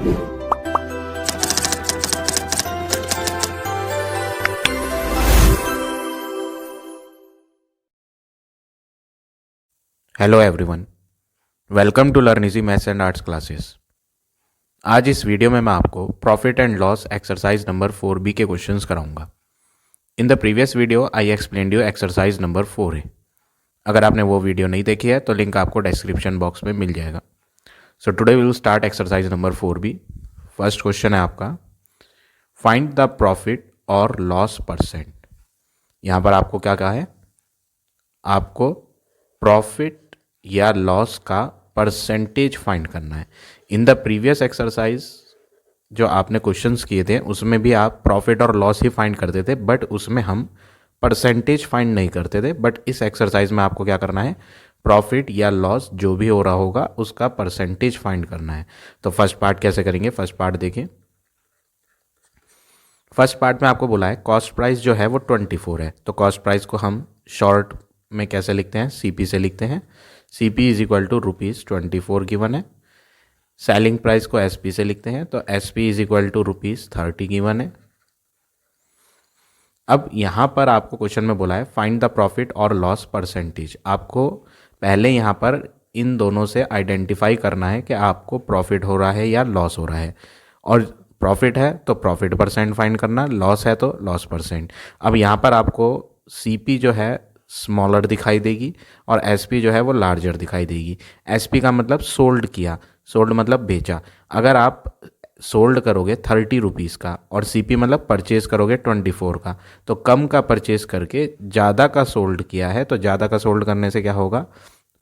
Hello everyone, welcome to learn easy maths and arts classes. आज इस video में मैं आपको profit and loss exercise number 4B के क्वेश्चंस कराऊंगा। In the previous video I explained you exercise number 4A। अगर आपने वो वीडियो नहीं देखी है तो लिंक आपको डिस्क्रिप्शन बॉक्स में मिल जाएगा। So today we will start exercise number 4B। First question है आपका, फाइंड द प्रॉफिट और लॉस परसेंट। यहाँ पर आपको क्या कहा है, आपको प्रॉफिट या लॉस का परसेंटेज फाइंड करना है। इन द प्रीवियस एक्सरसाइज जो आपने क्वेश्चंस किए थे उसमें भी आप प्रॉफिट और लॉस ही फाइंड करते थे, बट उसमें हम परसेंटेज फाइंड नहीं करते थे। बट इस एक्सरसाइज में आपको क्या करना है, प्रॉफिट या लॉस जो भी हो रहा होगा उसका परसेंटेज फाइंड करना है। तो फर्स्ट पार्ट कैसे करेंगे, फर्स्ट पार्ट देखिए। फर्स्ट पार्ट में आपको बोला है कॉस्ट प्राइस जो है वो 24 है, तो कॉस्ट प्राइस को हम शॉर्ट में कैसे लिखते हैं, CP से लिखते हैं। CP is equal to ₹24 given है। सेलिंग प्राइस को SP से लिखते हैं, तो SP is equal to ₹30 given है। अब यहाँ पर आपको क्वेश्चन में बोला है फाइंड द प्रॉफिट और लॉस परसेंटेज। आपको पहले यहाँ पर इन दोनों से आइडेंटिफाई करना है कि आपको प्रॉफिट हो रहा है या लॉस हो रहा है। और प्रॉफिट है तो प्रॉफिट परसेंट फाइंड करना, लॉस है तो लॉस परसेंट। अब यहाँ पर आपको CP जो है स्मॉलर दिखाई देगी और SP जो है वो लार्जर दिखाई देगी। SP का मतलब सोल्ड किया, सोल्ड मतलब बेचा। अगर आप सोल्ड करोगे 30 रुपीज़ का और CP मतलब परचेज करोगे 24 का, तो कम का परचेज करके ज़्यादा का सोल्ड किया है, तो ज़्यादा का सोल्ड करने से क्या होगा,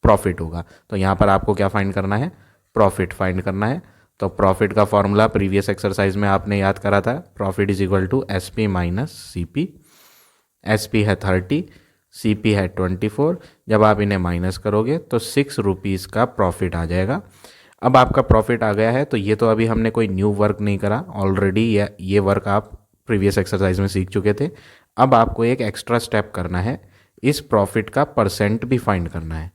प्रॉफिट होगा। तो यहाँ पर आपको क्या फाइंड करना है, प्रॉफिट फाइंड करना है। तो प्रॉफिट का फॉर्मूला प्रीवियस एक्सरसाइज में आपने याद करा था, profit is equal to SP minus CP। SP है 30, CP है 24। जब आप इन्हें माइनस करोगे तो 6 रुपीज़ का प्रॉफिट आ जाएगा। अब आपका प्रॉफिट आ गया है, तो ये तो अभी हमने कोई न्यू वर्क नहीं करा, ऑलरेडी ये वर्क आप प्रीवियस एक्सरसाइज में सीख चुके थे। अब आपको एक एक्स्ट्रा स्टेप करना है, इस प्रॉफिट का परसेंट भी फाइंड करना है।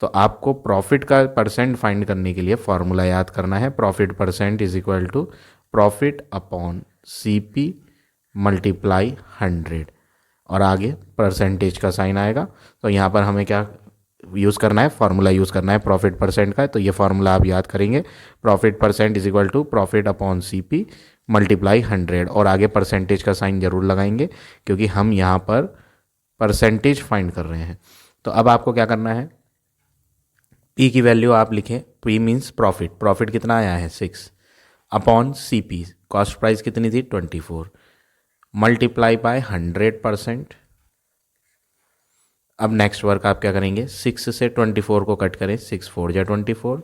तो आपको प्रॉफिट का परसेंट फाइंड करने के लिए फॉर्मूला याद करना है, profit percent is equal to profit upon CP multiply 100 और आगे परसेंटेज का साइन आएगा। तो यहाँ पर हमें क्या यूज़ करना है, फॉर्मूला यूज़ करना है प्रॉफिट परसेंट का। तो ये फॉर्मूला आप याद करेंगे, profit percent is equal to profit upon CP multiply 100 और आगे परसेंटेज का साइन जरूर लगाएंगे क्योंकि हम यहाँ पर परसेंटेज फाइंड कर रहे हैं। तो अब आपको क्या करना है, P की वैल्यू आप लिखें, P मीन्स प्रॉफिट, प्रॉफिट कितना आया है 6 अपॉन CP, कॉस्ट प्राइस कितनी थी 24, मल्टीप्लाई बाय 100%। अब नेक्स्ट वर्क आप क्या करेंगे, 6 से 24 को कट करें, 6 4 जा 24,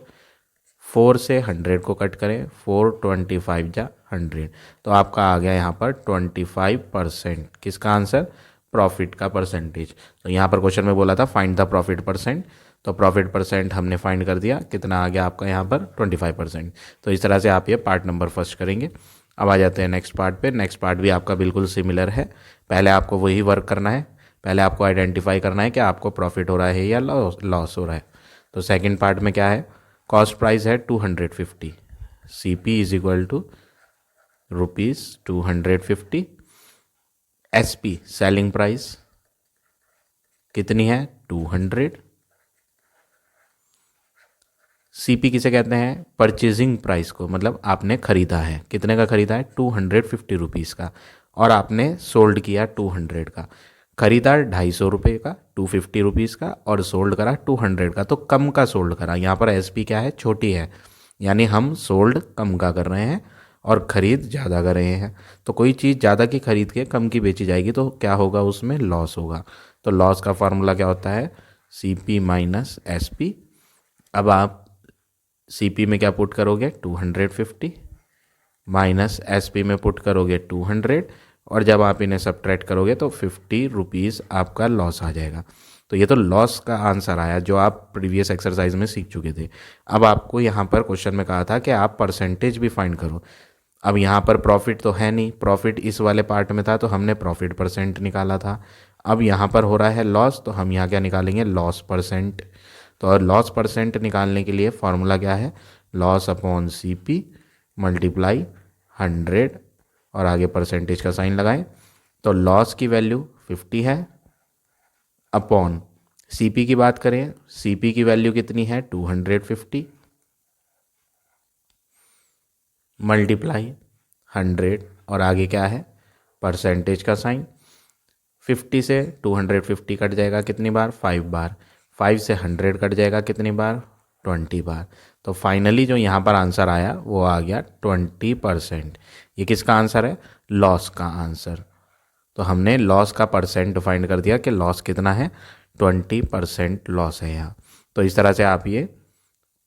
4 से 100 को कट करें, 4 25 जा 100। तो आपका आ गया यहाँ पर 25%। किसका आंसर, प्रॉफिट का परसेंटेज। तो यहाँ पर क्वेश्चन में बोला था फाइंड द प्रॉफिट परसेंट, तो प्रॉफिट परसेंट हमने फाइंड कर दिया, कितना आ गया आपका यहाँ पर 25%। तो इस तरह से आप ये पार्ट नंबर फर्स्ट करेंगे। अब आ जाते हैं नेक्स्ट पार्ट पे। नेक्स्ट पार्ट भी आपका बिल्कुल सिमिलर है, पहले आपको वही वर्क करना है, पहले आपको आइडेंटिफाई करना है कि आपको प्रॉफिट हो रहा है या लॉस हो रहा है। तो सेकंड पार्ट में क्या है, कॉस्ट प्राइस है 250, CP is equal to ₹250, SP selling price कितनी है 200, CP किसे कहते हैं, परचेजिंग प्राइस को, मतलब आपने खरीदा है, कितने का खरीदा है 250 रुपीज़ का, और आपने सोल्ड किया 200 का। खरीदा 250 रुपये का 250 रुपीज़ का और सोल्ड करा 200 का, तो कम का सोल्ड करा। यहाँ पर SP क्या है, छोटी है, यानी हम सोल्ड कम का कर रहे हैं और ख़रीद ज़्यादा कर रहे हैं। तो कोई चीज़ ज़्यादा की खरीद के कम की बेची जाएगी तो क्या होगा, उसमें लॉस होगा। तो लॉस का फॉर्मूला क्या होता है, CP माइनस SP। अब आप CP में क्या पुट करोगे 250 माइनस SP में पुट करोगे 200, और जब आप इन्हें सब्ट्रैक्ट करोगे तो 50 रुपीज़ आपका लॉस आ जाएगा। तो ये तो लॉस का आंसर आया जो आप प्रीवियस एक्सरसाइज में सीख चुके थे। अब आपको यहाँ पर क्वेश्चन में कहा था कि आप परसेंटेज भी फाइंड करो। अब यहाँ पर प्रॉफिट तो है नहीं, प्रॉफिट इस वाले पार्ट में था तो हमने प्रॉफिट परसेंट निकाला था। अब यहाँ पर हो रहा है लॉस, तो हम यहाँ क्या निकालेंगे, लॉस परसेंट। तो लॉस परसेंट निकालने के लिए फॉर्मूला क्या है, लॉस अपॉन CP मल्टीप्लाई 100 और आगे परसेंटेज का साइन लगाएं, तो लॉस की वैल्यू 50 है अपॉन सीपी की बात करें, सीपी की वैल्यू कितनी है 250 मल्टीप्लाई 100 और आगे क्या है परसेंटेज का साइन। 50 से 250 कट जाएगा कितनी बार 5 बार, 5 से 100 कट जाएगा कितनी बार 20 बार। तो फाइनली जो यहाँ पर आंसर आया वो आ गया 20%। ये किसका आंसर है लॉस का आंसर। तो हमने लॉस का परसेंट फाइंड कर दिया कि लॉस कितना है 20% लॉस है यहाँ। तो इस तरह से आप ये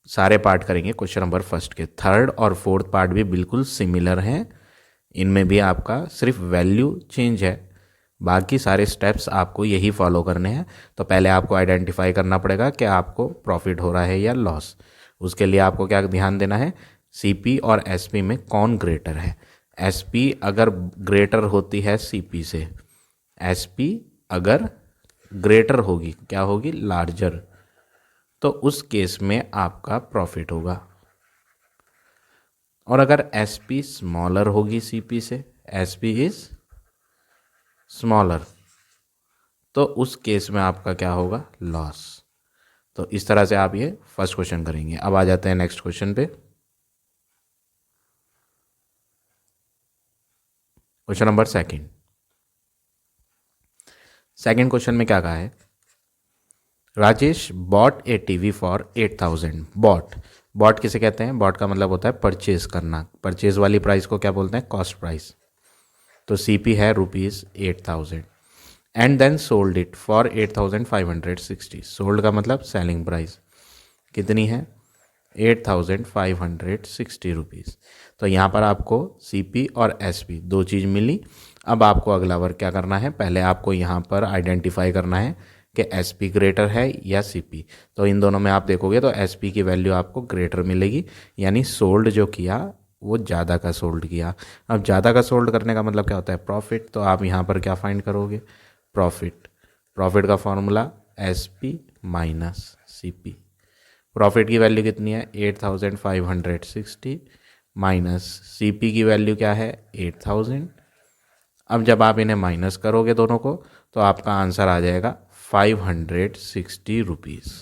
सारे पार्ट करेंगे क्वेश्चन नंबर फर्स्ट के। थर्ड और फोर्थ पार्ट भी बिल्कुल सिमिलर हैं, इनमें भी आपका सिर्फ वैल्यू चेंज है, बाकी सारे स्टेप्स आपको यही फॉलो करने हैं। तो पहले आपको आइडेंटिफाई करना पड़ेगा कि आपको प्रॉफिट हो रहा है या लॉस। उसके लिए आपको क्या ध्यान देना है सीपी और एसपी में कौन ग्रेटर है। एसपी अगर ग्रेटर होती है सीपी से, एसपी अगर ग्रेटर होगी क्या होगी लार्जर, तो उस केस में आपका प्रॉफिट होगा। और अगर एसपी स्मॉलर होगी सीपी से, एसपी इज स्मॉलर, तो उस केस में आपका क्या होगा लॉस। तो इस तरह से आप ये फर्स्ट क्वेश्चन करेंगे। अब आ जाते हैं नेक्स्ट क्वेश्चन पे। क्वेश्चन नंबर सेकंड क्वेश्चन में क्या कहा है, Rajesh bought a TV for 8000। Bought किसे कहते हैं, बॉट का मतलब होता है परचेज करना, परचेज वाली प्राइस को क्या बोलते हैं कॉस्ट प्राइस। तो सीपी है ₹8000 and then sold it for 8560। Sold का मतलब सेलिंग प्राइस कितनी है 8560 रुपीज़। तो यहाँ पर आपको सीपी और एसपी दो चीज़ मिली। अब आपको अगला वर्क क्या करना है, पहले आपको यहाँ पर आइडेंटिफाई करना है कि एसपी ग्रेटर है या सीपी। तो इन दोनों में आप देखोगे तो एसपी की वैल्यू आपको ग्रेटर मिलेगी, यानी सोल्ड जो किया वो ज़्यादा का सोल्ड किया। अब ज़्यादा का सोल्ड करने का मतलब क्या होता है प्रॉफिट। तो आप यहाँ पर क्या फाइंड करोगे प्रॉफिट का formula SP minus CP. Profit की वैल्यू कितनी है 8560 माइनस सीपी की वैल्यू क्या है 8000। अब जब आप इन्हें माइनस करोगे दोनों को तो आपका आंसर आ जाएगा 560 रुपीज़।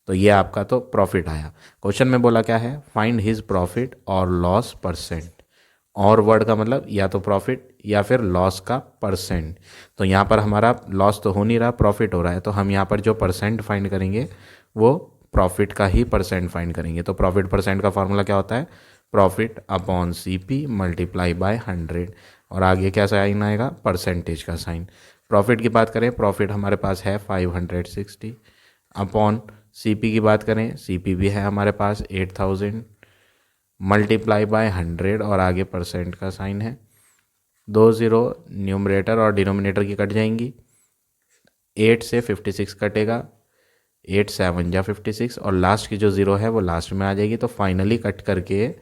तो ये आपका तो प्रॉफिट आया। क्वेश्चन में बोला क्या है फाइंड हिज प्रॉफिट और लॉस परसेंट। और वर्ड का मतलब या तो प्रॉफिट या फिर लॉस का परसेंट। तो यहाँ पर हमारा लॉस तो हो नहीं रहा प्रॉफिट हो रहा है, तो हम यहाँ पर जो परसेंट फाइंड करेंगे वो प्रॉफिट का ही परसेंट फाइंड करेंगे। तो प्रॉफिट परसेंट का फॉर्मूला क्या होता है profit upon CP multiply by 100 और आगे क्या साइन आएगा परसेंटेज का साइन। प्रॉफिट की बात करें प्रॉफिट हमारे पास है 560 अपॉन सीपी की बात करें सीपी भी है हमारे पास 8000 मल्टीप्लाई बाय 100 और आगे परसेंट का साइन है। 2 0 न्यूमरेटर और डिनोमिनेटर की कट जाएंगी, 8 से 56 कटेगा, 8 7 जा 56 और लास्ट की जो 0 है वो लास्ट में आ जाएगी। तो फाइनली कट करके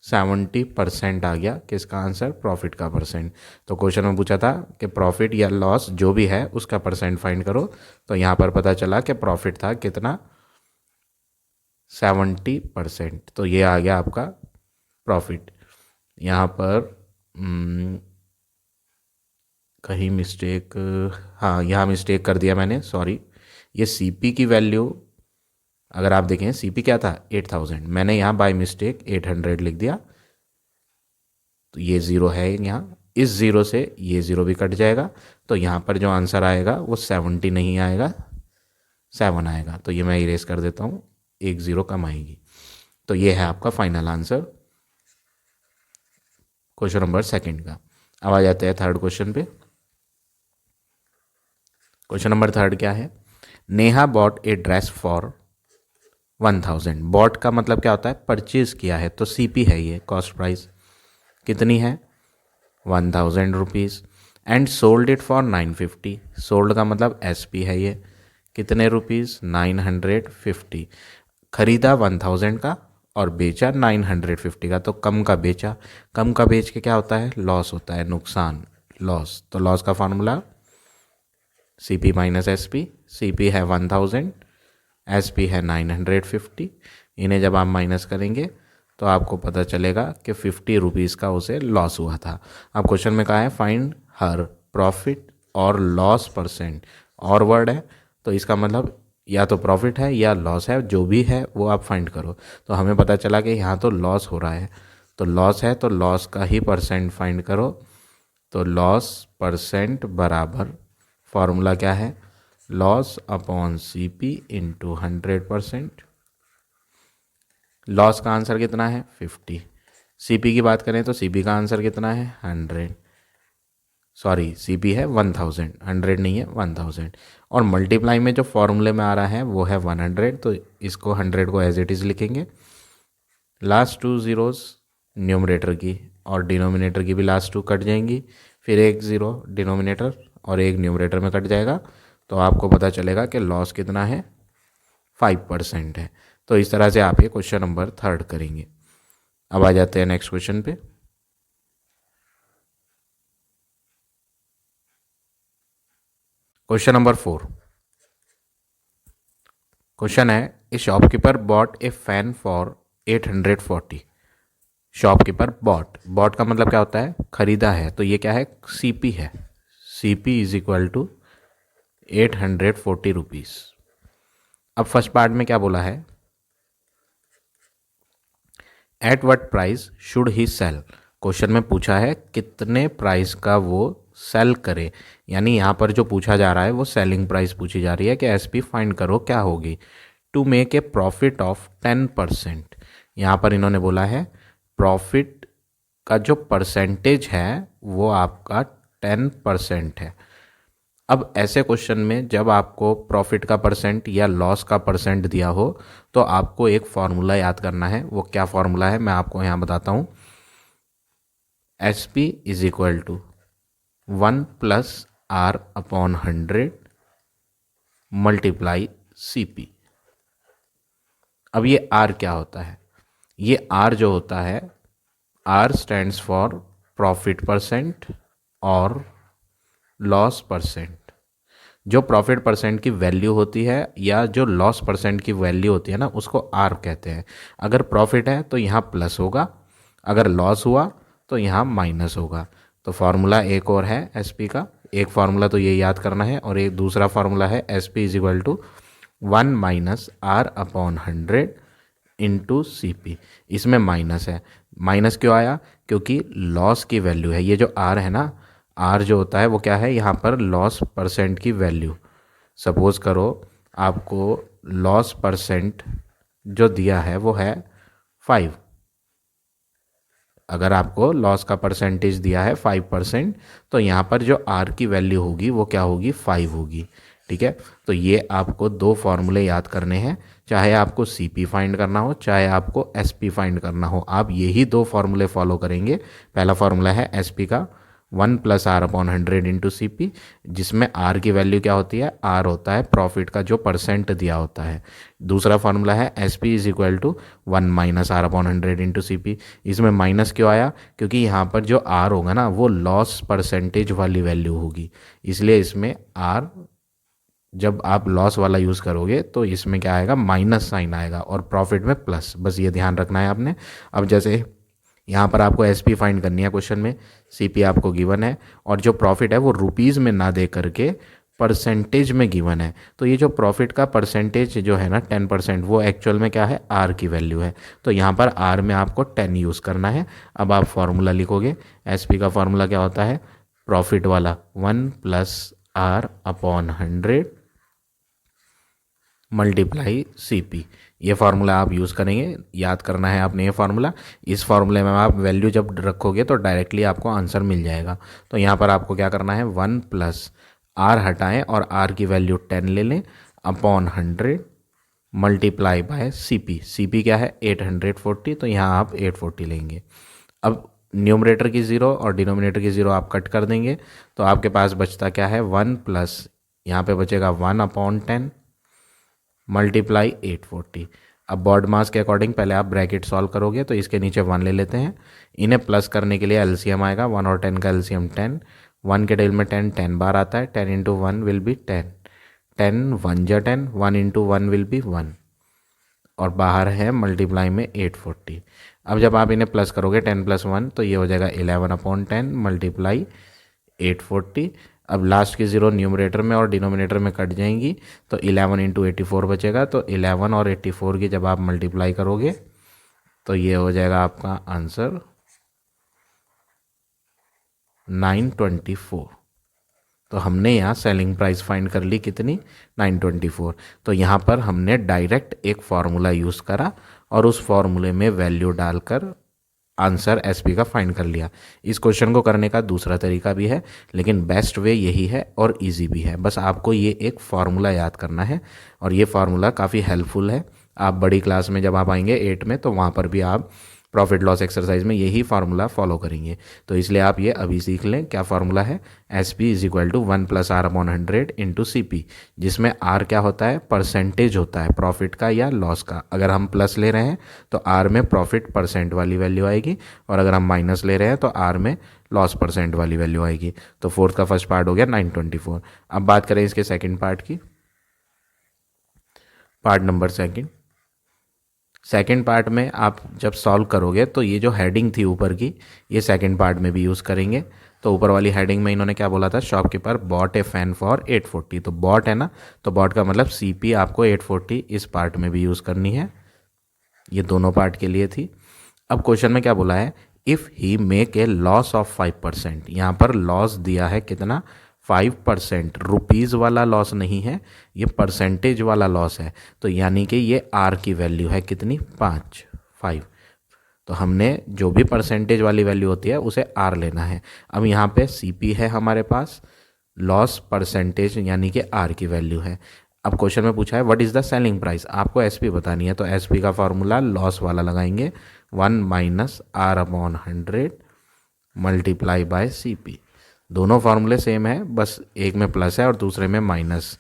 70% आ गया किसका आंसर प्रॉफिट का परसेंट। तो क्वेश्चन में पूछा था कि प्रॉफिट या लॉस जो भी है उसका परसेंट फाइंड करो। तो यहाँ पर पता चला कि प्रॉफिट था कितना 70%। तो ये आ गया आपका प्रॉफिट। यहाँ पर कहीं मिस्टेक, हाँ यहाँ मिस्टेक कर दिया मैंने, सॉरी। ये सीपी की वैल्यू अगर आप देखें सीपी क्या था 8000, मैंने यहाँ बाय मिस्टेक 800 लिख दिया। तो ये ज़ीरो है यहाँ, इस ज़ीरो से ये ज़ीरो भी कट जाएगा। तो यहाँ पर जो आंसर आएगा वो 70 नहीं आएगा 7 आएगा। तो ये मैं इरेज कर देता हूँ, एक ज़ीरो कम आएगी। तो ये है आपका final answer question number second का। अब आ जाते हैं थर्ड क्वेश्चन पे। क्वेश्चन नंबर थर्ड क्या है, Neha bought a dress for 1000। Bought का मतलब क्या होता है परचेज किया है, तो सीपी है ये कॉस्ट प्राइस कितनी है 1000 rupees and sold it for 950। Sold का मतलब एसपी है ये कितने रुपीज़ 950। खरीदा 1000 का और बेचा 950 का, तो कम का बेचा, कम का बेच के क्या होता है लॉस होता है, नुकसान, लॉस। तो लॉस का formula CP minus SP. CP है 1000, एसपी है 950। इन्हें जब आप माइनस करेंगे तो आपको पता चलेगा कि 50 रुपीज़ का उसे लॉस हुआ था। अब क्वेश्चन में कहा है फाइंड हर प्रॉफिट और लॉस परसेंट, और वर्ड है तो इसका मतलब या तो प्रॉफिट है या लॉस है, जो भी है वो आप फाइंड करो। तो हमें पता चला कि यहाँ तो लॉस हो रहा है, तो लॉस है तो लॉस का ही परसेंट फाइंड करो। तो लॉस परसेंट बराबर फॉर्मूला क्या है, loss upon C P into 100%। Loss का आंसर कितना है 50, सीपी की बात करें तो सीपी का आंसर कितना है 100, सॉरी सीपी है 1000, 100 नहीं है 1000, और मल्टीप्लाई में जो फॉर्मूले में आ रहा है वो है 100, तो इसको 100 को एज इट इज़ लिखेंगे। लास्ट टू ज़ीरोज़ न्यूमरेटर की और डिनोमिनेटर की भी लास्ट टू कट जाएंगी, फिर एक ज़ीरो डिनोमिनेटर और एक न्यूमरेटर में कट जाएगा, तो आपको पता चलेगा कि लॉस कितना है 5% है। तो इस तरह से आप ये क्वेश्चन नंबर 3 करेंगे। अब आ जाते हैं नेक्स्ट क्वेश्चन पे। क्वेश्चन नंबर 4, क्वेश्चन है ए shopkeeper bot A fan for 840। Shopkeeper bot का मतलब क्या होता है, खरीदा है, तो ये क्या है सीपी है, CP is equal to 840 rupees. अब फर्स्ट पार्ट में क्या बोला है, at what price should he sell. Question में पूछा है कितने प्राइस का वो सेल करे, यानी यहाँ पर जो पूछा जा रहा है वो सेलिंग प्राइस पूछी जा रही है कि एसपी फाइंड करो क्या होगी, to make a profit of 10%। यहाँ पर इन्होंने बोला है प्रॉफिट का जो परसेंटेज है वो आपका 10% है। अब ऐसे क्वेश्चन में जब आपको प्रॉफिट का परसेंट या लॉस का परसेंट दिया हो तो आपको एक फार्मूला याद करना है। वो क्या फार्मूला है मैं आपको यहाँ बताता हूँ। S P is equal to 1 plus R upon 100 multiply C P. अब ये आर क्या होता है, ये आर जो होता है, R stands for profit percent और लॉस परसेंट। जो प्रॉफिट परसेंट की वैल्यू होती है या जो लॉस परसेंट की वैल्यू होती है ना, उसको आर कहते हैं। अगर प्रॉफिट है तो यहाँ प्लस होगा, अगर लॉस हुआ तो यहाँ माइनस होगा। तो फार्मूला एक और है एस पी का, एक फार्मूला तो ये याद करना है, और एक दूसरा फार्मूला है S P is equal to 1 minus R upon 100 into C P. इसमें माइनस है, माइनस क्यों आया, क्योंकि लॉस की वैल्यू है। ये जो आर है ना, आर जो होता है वो क्या है, यहाँ पर लॉस परसेंट की वैल्यू। सपोज करो आपको लॉस परसेंट जो दिया है वो है 5, अगर आपको लॉस का परसेंटेज दिया है 5%, तो यहाँ पर जो आर की वैल्यू होगी वो क्या होगी 5 होगी। ठीक है, तो ये आपको दो फार्मूले याद करने हैं, चाहे आपको सी पी फाइंड करना हो चाहे आपको एस पी फाइंड करना हो, आप यही दो फार्मूले फॉलो करेंगे। पहला फार्मूला है एस पी का 1 plus R upon 100 into C P, जिसमें आर की वैल्यू क्या होती है, आर होता है प्रॉफिट का जो परसेंट दिया होता है। दूसरा फार्मूला है S P is equal to 1 minus R upon 100 into C P. इसमें माइनस क्यों आया, क्योंकि यहाँ पर जो आर होगा ना वो लॉस परसेंटेज वाली वैल्यू होगी, इसलिए इसमें आर जब आप लॉस वाला यूज़ करोगे तो इसमें क्या आएगा, माइनस साइन आएगा, और प्रॉफिट में प्लस। बस ये ध्यान रखना है आपने। अब जैसे यहाँ पर आपको एस पी फाइंड करनी है, क्वेश्चन में सी पी आपको गिवन है, और जो प्रॉफिट है वो रुपीज़ में ना दे करके परसेंटेज में गिवन है। तो ये जो प्रॉफिट का परसेंटेज जो है ना 10%, वो एक्चुअल में क्या है, आर की वैल्यू है। तो यहाँ पर आर में आपको 10 यूज़ करना है। अब आप फार्मूला लिखोगे, एस पी का फार्मूला क्या होता है, प्रॉफिट वाला 1 plus R upon 100 multiply C P. ये फार्मूला आप यूज़ करेंगे, याद करना है आपने ये फार्मूला। इस फार्मूले में आप वैल्यू जब रखोगे तो डायरेक्टली आपको आंसर मिल जाएगा। तो यहाँ पर आपको क्या करना है, 1 प्लस आर हटाएं और आर की वैल्यू 10 ले लें upon 100 multiply by C P. C P क्या है 840, तो यहाँ आप 840 लेंगे। अब न्यूमरेटर की ज़ीरो और डिनोमिनेटर की ज़ीरो आप कट कर देंगे, तो आपके पास बचता क्या है, 1 प्लस यहाँ पे बचेगा 1 अपॉन 10 मल्टीप्लाई 840। अब बॉड मास के अकॉर्डिंग पहले आप ब्रैकेट सॉल्व करोगे, तो इसके नीचे 1 ले लेते हैं। इन्हें प्लस करने के लिए एलसीएम आएगा, 1 और 10 का एलसीएम 10, 1 के टेबल में 10 10 बार आता है, 10 इंटू 1 विल बी 10, 10 1 जा 10, 1 इंटू 1 विल बी 1। और बाहर है मल्टीप्लाई में 840। अब जब आप इन्हें प्लस करोगे 10+1 तो ये हो जाएगा 11/10 मल्टीप्लाई 840। अब लास्ट की ज़ीरो न्यूमरेटर में और डिनोमिनेटर में कट जाएंगी तो 11 इंटू 84 बचेगा। तो 11 और 84 की जब आप मल्टीप्लाई करोगे तो ये हो जाएगा आपका आंसर 924। तो हमने यहाँ सेलिंग प्राइस फाइंड कर ली कितनी, 924। तो यहाँ पर हमने डायरेक्ट एक फार्मूला यूज़ करा और उस फार्मूले में वैल्यू डालकर आंसर एसपी का फाइंड कर लिया। इस क्वेश्चन को करने का दूसरा तरीका भी है, लेकिन बेस्ट वे यही है और इजी भी है। बस आपको ये एक फार्मूला याद करना है और ये फार्मूला काफ़ी हेल्पफुल है। आप बड़ी क्लास में जब आप आएंगे 8 में तो वहाँ पर भी आप प्रॉफिट लॉस एक्सरसाइज में यही फार्मूला फॉलो करेंगे। तो इसलिए आप ये अभी सीख लें। क्या फार्मूला है, S P is equal to 1 + R/100 into C P, जिसमें आर क्या होता है, परसेंटेज होता है प्रॉफिट का या लॉस का। अगर हम प्लस ले रहे हैं तो आर में प्रॉफिट परसेंट वाली वैल्यू आएगी और अगर हम माइनस ले रहे हैं तो आर में लॉस परसेंट वाली वैल्यू आएगी। तो फोर्थ का फर्स्ट पार्ट हो गया 924। अब बात करें इसके सेकेंड पार्ट की, पार्ट नंबर सेकेंड पार्ट में आप जब सॉल्व करोगे तो ये जो हेडिंग थी ऊपर की, ये सेकेंड पार्ट में भी यूज़ करेंगे। तो ऊपर वाली हेडिंग में इन्होंने क्या बोला था, shopkeeper bot A fan for 840। तो बॉट है ना, तो बॉट का मतलब सीपी आपको 840 इस पार्ट में भी यूज़ करनी है। ये दोनों पार्ट के लिए थी। अब क्वेश्चन में क्या बोला है, if he make a loss of 5%। यहाँ पर लॉस दिया है कितना, 5%। रुपीज़ वाला लॉस नहीं है, ये परसेंटेज वाला लॉस है। तो यानी कि ये आर की वैल्यू है कितनी, 5। तो हमने जो भी परसेंटेज वाली वैल्यू होती है उसे आर लेना है। अब यहाँ पे सी पी है हमारे पास, लॉस परसेंटेज यानी कि आर की वैल्यू है। अब क्वेश्चन में पूछा है what is the selling price, आपको एस पी बतानी है। तो एस पी का फॉर्मूला लॉस वाला लगाएंगे, 1 - R/100 multiply by C P. दोनों फार्मूले सेम है, बस एक में प्लस है और दूसरे में माइनस।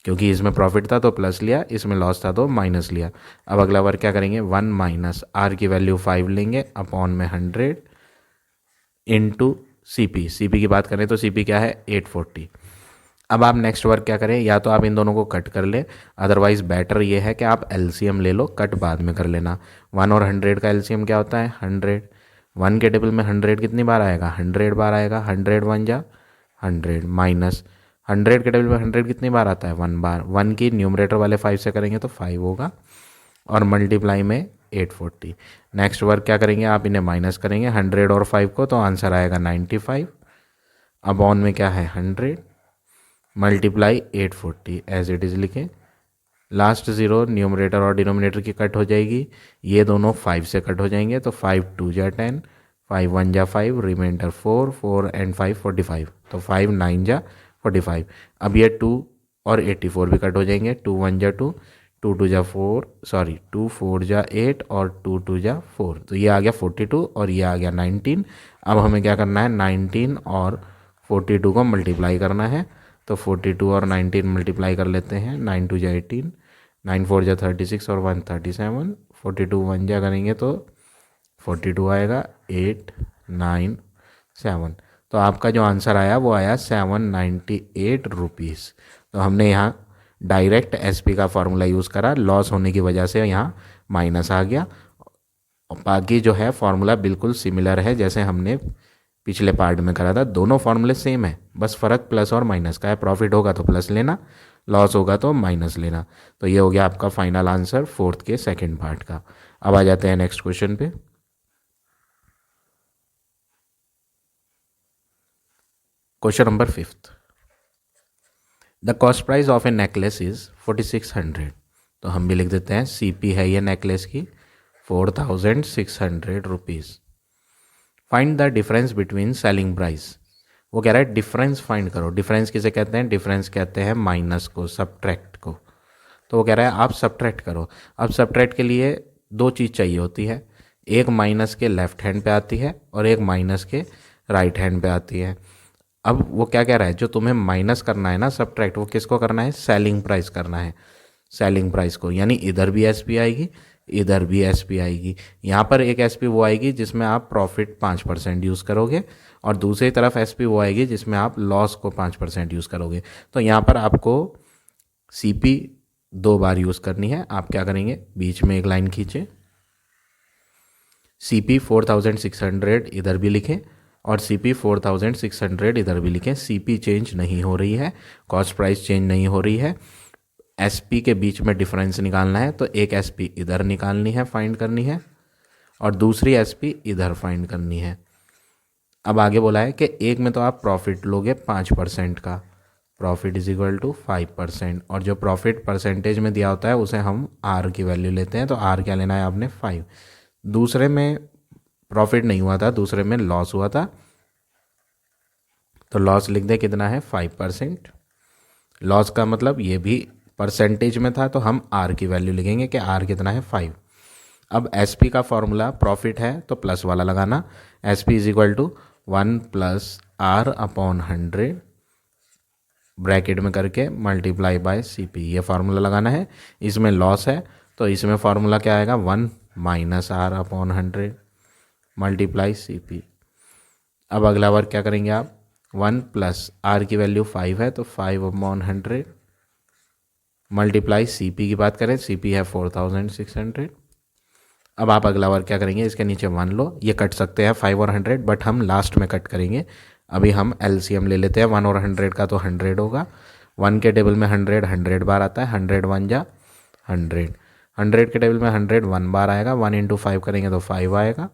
क्योंकि इसमें प्रॉफिट था तो प्लस लिया, इसमें लॉस था तो माइनस लिया। अब अगला वर्क क्या करेंगे, 1 - R की वैल्यू 5 लेंगे अपॉन में 100 इंटू सी पी की बात करें तो सी पी क्या है, 840। अब आप नेक्स्ट वर्क क्या करें, या तो आप इन दोनों को कट कर ले, अदरवाइज बेटर ये है कि आप एलसीएम ले लो, कट बाद में कर लेना। 1 और 100 का एलसीएम क्या होता है, 100। 1 के टेबल में 100 कितनी बार आएगा, 100 बार आएगा। 100 1 जा 100 माइनस 100 के टेबल में 100 कितनी बार आता है, 1 बार। 1 की न्यूमरेटर वाले 5 से करेंगे तो 5 होगा और मल्टीप्लाई में 840। नेक्स्ट वर्क क्या करेंगे, आप इन्हें माइनस करेंगे 100 और 5 को, तो आंसर आएगा 95। अपॉन में क्या है 100 मल्टीप्लाई 840 एज इट इज़ लिखें। लास्ट ज़ीरो न्यूमरेटर और डिनोमिनेटर की कट हो जाएगी, ये दोनों 5 से कट हो जाएंगे। तो 5 2 जा 10, 5 1 जा 5, रिमाइंडर 4, 4 एंड 5 45। तो 5 9 जा 45। अब ये 2 और 84 भी कट हो जाएंगे, 2 1 जा 2, 2 2 जा 4, सॉरी 2 4 जा 8 और 2 2 जा 4। तो ये आ गया 42 और ये आ गया 19। अब हमें क्या करना है, 19 और 42 को मल्टीप्लाई करना है। तो 42 और 19 मल्टीप्लाई कर लेते हैं, 9 2 जा 18, 9 4 जा 36 और 1 37। 42 1 जा करेंगे तो 42 आएगा, 8 9 7। तो आपका जो आंसर आया वो आया 798 रुपीज़। तो हमने यहाँ डायरेक्ट एसपी का फार्मूला यूज़ करा, लॉस होने की वजह से यहाँ माइनस आ गया। और बाकी जो है फार्मूला बिल्कुल सिमिलर है जैसे हमने पिछले पार्ट में करा था। दोनों फार्मूले सेम है, बस फ़र्क प्लस और माइनस का है। प्रॉफिट होगा तो प्लस लेना, लॉस होगा तो माइनस लेना। तो ये हो गया आपका फाइनल आंसर फोर्थ के सेकंड पार्ट का। अब आ जाते हैं नेक्स्ट क्वेश्चन पे। Question number 5th, the cost price of A necklace is 4600। तो हम भी लिख देते हैं सीपी है ये नेकलेस की 4600 rupees. Find the difference between selling price. वो कह रहा है डिफरेंस फाइंड करो। डिफरेंस किसे कहते हैं, डिफरेंस कहते हैं माइनस को, सब्ट्रैक्ट को। तो वो कह रहा है आप सब्ट्रैक्ट करो। अब सब्ट्रैक्ट के लिए दो चीज़ चाहिए होती है, एक माइनस के लेफ्ट हैंड पे आती है और एक माइनस के राइट हैंड पे आती है। अब वो क्या कह रहा है, जो तुम्हें माइनस करना है ना सब्ट्रैक्ट, वो किसको करना है, सेलिंग प्राइस करना है, सेलिंग प्राइस को। यानी इधर भी एसपी आएगी, इधर भी एसपी आएगी। यहाँ पर एक एसपी वो आएगी जिसमें आप प्रॉफिट 5% यूज़ करोगे और दूसरी तरफ एसपी वो आएगी जिसमें आप लॉस को 5% यूज़ करोगे। तो यहाँ पर आपको सीपी 2 बार यूज़ करनी है। आप क्या करेंगे, बीच में एक लाइन खींचें, CP 4600 इधर भी लिखें और CP 4600 इधर भी लिखें। CP चेंज नहीं हो रही है, कॉस्ट प्राइस चेंज नहीं हो रही है। SP के बीच में डिफरेंस निकालना है, तो एक SP इधर निकालनी है, फाइंड करनी है, और दूसरी SP इधर फाइंड करनी है। अब आगे बोला है कि एक में तो आप प्रॉफिट लोगे 5% का, प्रॉफिट इज इक्वल टू 5%, और जो प्रॉफिट परसेंटेज में दिया होता है उसे हम R की वैल्यू लेते हैं, तो R क्या लेना है आपने 5। दूसरे में प्रॉफिट नहीं हुआ था, दूसरे में लॉस हुआ था, तो लॉस लिख दे कितना है 5%। लॉस का मतलब ये भी परसेंटेज में था, तो हम R की वैल्यू लिखेंगे कि R कितना है 5। अब SP का फॉर्मूला प्रॉफिट है तो प्लस वाला लगाना, SP is equal to 1 plus R upon 100 bracket में करके मल्टीप्लाई बाय CP, ये फार्मूला लगाना है। इसमें लॉस है तो इसमें फार्मूला क्या आएगा 1 minus R upon 100 multiply CP। अब अगला वर्क क्या करेंगे आप, 1 प्लस R की वैल्यू 5 है तो 5 अपॉन 100 मल्टीप्लाई CP की बात करें, CP है 4600। अब आप अगला वर्क क्या करेंगे, इसके नीचे 1 लो, ये कट सकते हैं 5 और 100, बट हम लास्ट में कट करेंगे। अभी हम LCM ले लेते हैं, 1 और 100 का तो 100 होगा। 1 के टेबल में 100 बार आता है, 100 1 जा 100, 100 के टेबल में 100 1 बार आएगा, 1 इंटू 5 करेंगे तो 5 आएगा,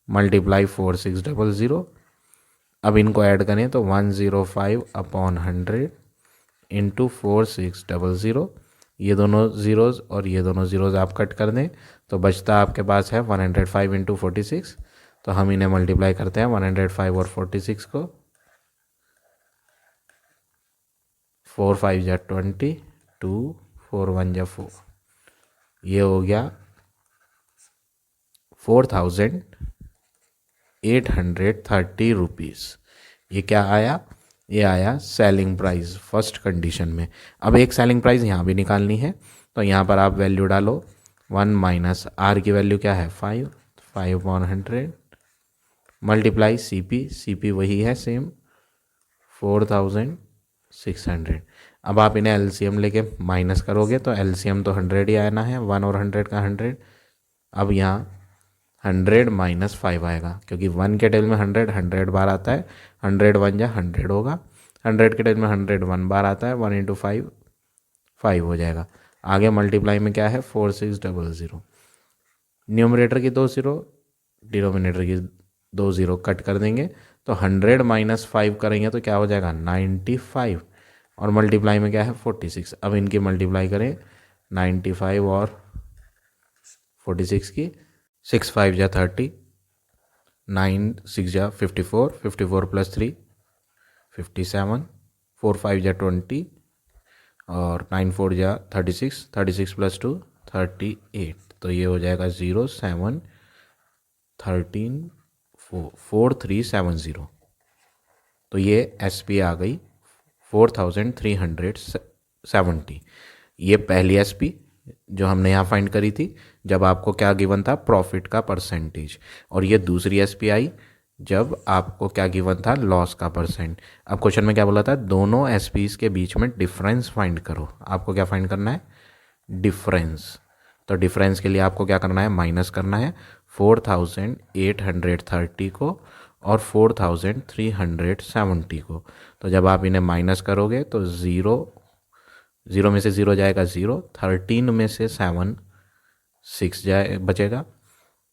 मल्टीप्लाई 4600। अब इनको ऐड करें तो 105 अपॉन 100 इंटू 4600, ये दोनों ज़ीरोज़ और ये दोनों ज़ीरोज़ आप कट कर दें तो बचता आपके पास है 105 इंटू 46। तो हम इन्हें मल्टीप्लाई करते हैं 105 और 46 को, 4 5 जा 20, 2 4 1 जा 4, ये हो गया 4830 रुपीज़। ये क्या आया, ये आया सेलिंग प्राइस फर्स्ट कंडीशन में। अब एक सेलिंग प्राइस यहाँ भी निकालनी है, तो यहाँ पर आप वैल्यू डालो, 1 माइनस R की वैल्यू क्या है 5, 5 अपॉन 100 मल्टीप्लाई CP वही है सेम 4600। अब आप इन्हें LCM लेके माइनस करोगे तो LCM तो 100 ही आना है, 1 और 100 का 100। अब यहाँ 100 माइनस 5 आएगा, क्योंकि 1 के टेबल में 100 बार आता है, 100 1 जा 100 होगा, 100 के टेबल में 100 1 बार आता है, 1 इंटू 5 5 हो जाएगा। आगे मल्टीप्लाई में क्या है 4600, न्यूमरेटर की 2 0, डिनोमिनेटर की 2 0 कट कर देंगे, तो 100 माइनस 5 करेंगे तो क्या हो जाएगा 95, और मल्टीप्लाई में क्या है 46। अब इनकी मल्टीप्लाई करें 95 और 46 की, 6 5 जा 30, 9 6 जा 54, 54 प्लस 3 57, 4 5 जा 20 और 9 4 जा 36, 36 प्लस 2 38, तो ये हो जाएगा 0 7 13 4370। तो ये SP आ गई 4370। ये पहली SP जो हमने यहाँ फाइंड करी थी जब आपको क्या गिवन था प्रॉफिट का परसेंटेज, और ये दूसरी SP आई जब आपको क्या गिवन था लॉस का परसेंट। अब क्वेश्चन में क्या बोला था, दोनों SPs के बीच में डिफरेंस फाइंड करो। आपको क्या फाइंड करना है डिफरेंस, तो डिफरेंस के लिए आपको क्या करना है माइनस करना है 4830 को और 4370 को। तो जब आप इन्हें माइनस करोगे तो 0 में से 0 जाएगा 0, 13 में से 7 6 जाए बचेगा,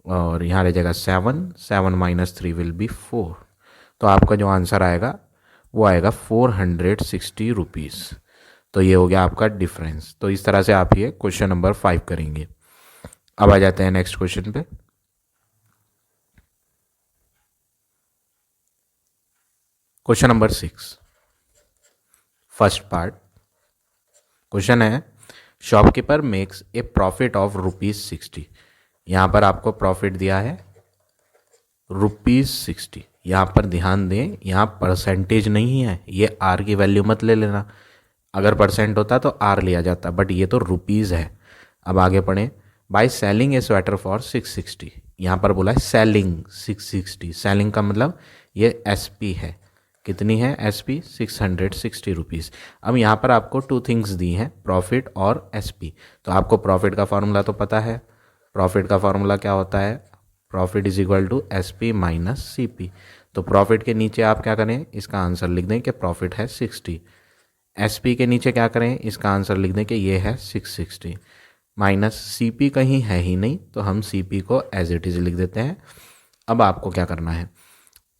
और यहाँ रह जाएगा 7 माइनस 3 विल बी 4। तो आपका जो आंसर आएगा वो आएगा 460 रुपीज़। तो ये हो गया आपका डिफरेंस। तो इस तरह से आप ये क्वेश्चन नंबर 5 करेंगे। अब आ जाते हैं नेक्स्ट क्वेश्चन पे। Question number 6, first part. Question है shopkeeper makes a profit of ₹60। यहाँ पर आपको प्रॉफिट दिया है ₹60। यहाँ पर ध्यान दें, यहाँ परसेंटेज नहीं है, ये R की वैल्यू मत ले लेना। अगर परसेंट होता तो R लिया जाता, बट ये तो रुपीज़ है। अब आगे पढ़ें, by selling A sweater for 660। यहाँ पर बोला है सेलिंग 660, सेलिंग का मतलब ये SP है, कितनी है SP 660 रुपीज़। अब यहाँ पर आपको टू थिंग्स दी हैं, प्रॉफिट और SP। तो आपको प्रॉफिट का फार्मूला तो पता है, प्रॉफिट का फार्मूला क्या होता है, profit is equal to SP minus CP। तो प्रॉफिट के नीचे आप क्या करें, इसका आंसर लिख दें कि प्रॉफिट है 60। SP के नीचे क्या करें, इसका आंसर लिख दें कि ये है 660 माइनस CP कहीं है ही नहीं, तो हम CP को एज इट इज़ लिख देते हैं। अब आपको क्या करना है,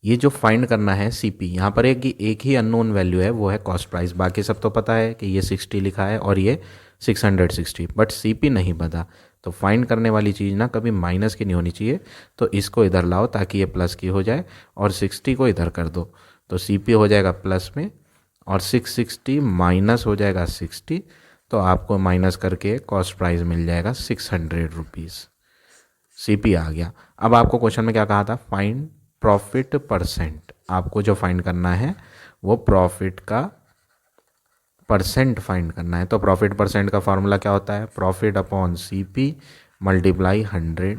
ये जो फाइंड करना है CP, यहाँ पर एक ही अननोन वैल्यू है, वो है कॉस्ट प्राइस। बाकी सब तो पता है कि ये 60 लिखा है और ये 660, बट CP नहीं पता। तो फाइंड करने वाली चीज़ ना कभी माइनस की नहीं होनी चाहिए, तो इसको इधर लाओ ताकि ये प्लस की हो जाए और 60 को इधर कर दो, तो CP हो जाएगा प्लस में और 660 माइनस हो जाएगा 60, तो आपको माइनस करके कॉस्ट प्राइस मिल जाएगा 600 रुपीज़। CP आ गया। अब आपको क्वेश्चन में क्या कहा था, फाइंड प्रॉफिट परसेंट। आपको जो फाइंड करना है वो प्रॉफिट का परसेंट फाइंड करना है। तो प्रॉफिट परसेंट का फार्मूला क्या होता है, प्रॉफिट अपॉन CP मल्टीप्लाई 100।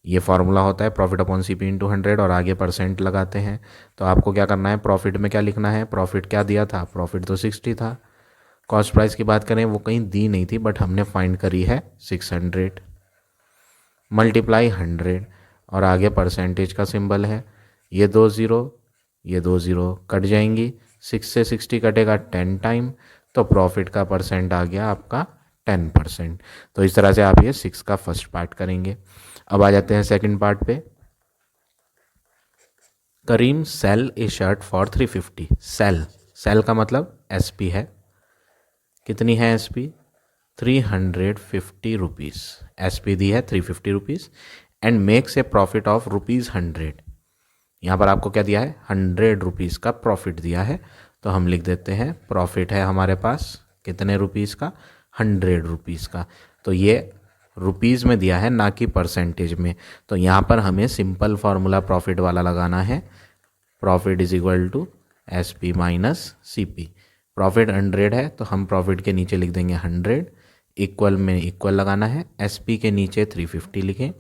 ये फार्मूला होता है प्रॉफिट अपॉन CP इंटू 100 और आगे परसेंट लगाते हैं। तो आपको क्या करना है, प्रॉफिट में क्या लिखना है, प्रॉफिट क्या दिया था, प्रॉफिट तो 60 था। कॉस्ट प्राइस की बात करें वो कहीं दी नहीं थी, बट हमने फाइंड करी है 600 मल्टीप्लाई 100 और आगे परसेंटेज का सिंबल है। ये 2 ज़ीरो, ये 2 ज़ीरो कट जाएंगी, 6 से 60 कटेगा 10 टाइम, तो प्रॉफिट का परसेंट आ गया आपका 10%। तो इस तरह से आप ये 6 का फर्स्ट पार्ट करेंगे। अब आ जाते हैं सेकंड पार्ट पे। Karim sell a shirt for 350। Sell का मतलब SP है। कितनी है SP, 350 रुपीज़। SP दी है 350 rupees and makes a profit of ₹100। यहाँ पर आपको क्या दिया है, 100 रुपीज़ का प्रॉफिट दिया है। तो हम लिख देते हैं प्रॉफिट है हमारे पास कितने रुपीज़ का, 100 रुपीज़ का। तो ये रुपीज़ में दिया है ना कि परसेंटेज में। तो यहाँ पर हमें सिंपल फार्मूला प्रॉफिट वाला लगाना है, profit is equal to SP minus CP। Profit 100 है तो हम प्रॉफिट के नीचे लिख देंगे 100, इक्वल में इक्वल लगाना है, SP के नीचे 350 लिखें,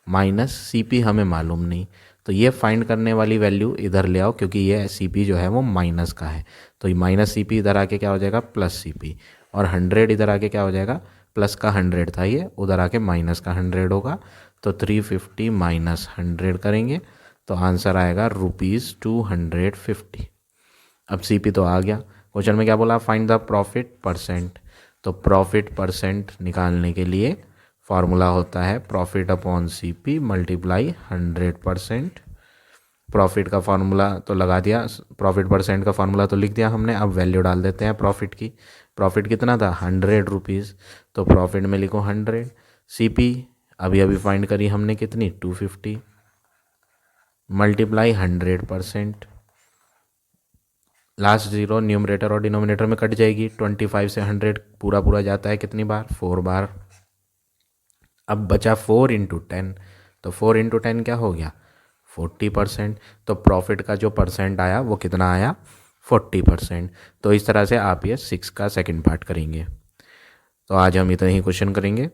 माइनस CP हमें मालूम नहीं। तो ये फाइंड करने वाली वैल्यू इधर ले आओ, क्योंकि ये CP जो है वो माइनस का है। तो ये माइनस CP इधर आके क्या हो जाएगा, प्लस CP, और 100 इधर आके क्या हो जाएगा, प्लस का 100 था ये, उधर आके माइनस का 100 होगा। तो 350 माइनस 100 करेंगे तो आंसर आएगा ₹250। अब CP तो आ गया। क्वेश्चन में क्या बोला, फाइंड द प्रॉफिट परसेंट। तो प्रॉफिट परसेंट निकालने के लिए फार्मूला होता है profit upon CP multiply 100%। Profit का फार्मूला तो लगा दिया, प्रॉफिट परसेंट का फार्मूला तो लिख दिया हमने। अब वैल्यू डाल देते हैं प्रॉफिट की। प्रॉफिट कितना था, 100 रुपीज़, तो प्रॉफिट में लिखो 100। CP अभी अभी फाइंड करी हमने कितनी, 250 मल्टीप्लाई 100%। लास्ट ज़ीरो न्यूमरेटर और डिनोमिनेटर में कट जाएगी, 25 से 100 पूरा पूरा जाता है कितनी बार, 4 बार। अब बचा 4 इंटू 10, तो 4 इंटू 10 क्या हो गया, 40%। तो प्रॉफिट का जो परसेंट आया वो कितना आया, 40%। तो इस तरह से आप ये 6 का सेकंड पार्ट करेंगे। तो आज हम इतना ही क्वेश्चन करेंगे।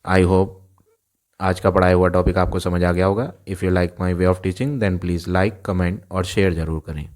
आई होप आज का पढ़ाया हुआ टॉपिक आपको समझ आ गया होगा। If you like my way of teaching then please like, comment और शेयर ज़रूर करें।